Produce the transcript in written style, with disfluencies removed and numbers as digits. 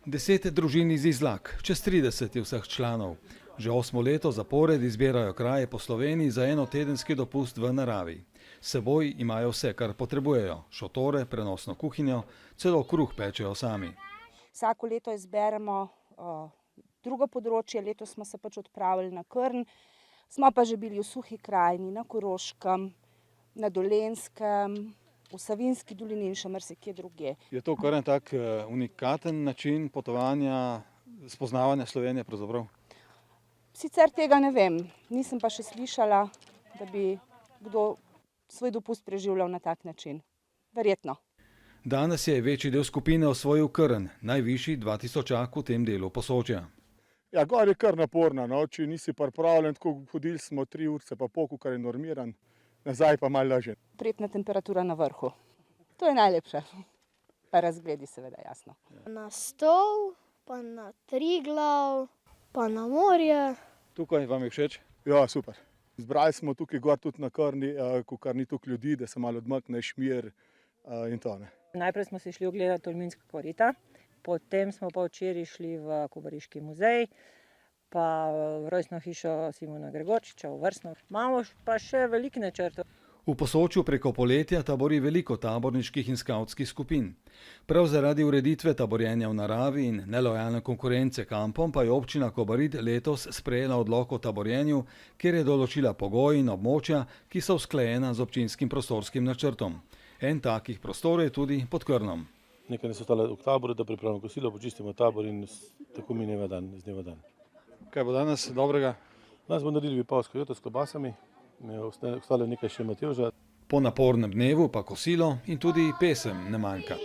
10 družin iz Izlak, čez 30 je vseh članov. Že 8 leto zapored izbirajo kraje po Sloveniji za enotedenski dopust v naravi. S seboj imajo vse, kar potrebujejo, šotore, prenosno kuhinjo, celo kruh pečejo sami. Vsako leto izberemo drugo področje, letos smo se pač odpravili na Krn, smo pa že bili v Suhi krajini, na Koroškem, na Dolenjskem, v Savinjski dolini in še marsikje drugje. Je to kar en tak unikaten način potovanja, spoznavanja Slovenije pravzaprav? Sicer tega ne vem, nisem pa še slišala, da bi kdo svoj dopust preživljal na tak način. Verjetno. Danes je večji del skupine osvojil Krn, najvišji 2000 v tem delu Posočja. Ja, gor je kar naporna, no, če nisi pripravljen, tako hodili smo 3 ure pa pol, kar je normiran, nazaj pa malo lažje. Prijetna temperatura na vrhu, to je najlepše, pa razgledi seveda jasno. Na Stol, pa na Triglav, pa na morje. Tukaj vam je všeč? Ja, super. Zbrali smo tukaj gor tudi na Krni, kar ni toliko ljudi, da se malo odmakne Šmir in to. Ne. Najprej smo se šli ogledati Tolminska korita, potem smo pa včeraj šli v Kobariški muzej, pa v rojstno hišo Simona Gregorčiča v Vrsno. Imamo pa še veliko načrtov. V Posočju preko poletja tabori veliko taborniških in skavtskih skupin. Prav zaradi ureditve taborjenja v naravi in nelojalne konkurence kampom pa je občina Kobarid letos sprejela odlok o taborjenju, kjer je določila pogoje in območja, ki so usklajena z občinskim prostorskim načrtom. En takih prostorov je tudi pod Krnom. Nekaj nas ostalo v taboru, da pripravimo kosilo, počistimo tabor in tako mineva dan, iz dneva dan. Kaj bo danes dobrega? Danes bomo naredili vipavsko joto s klobasami, ostalo nekaj še Matevža. Po napornem dnevu pa kosilo in tudi pesem ne manjka.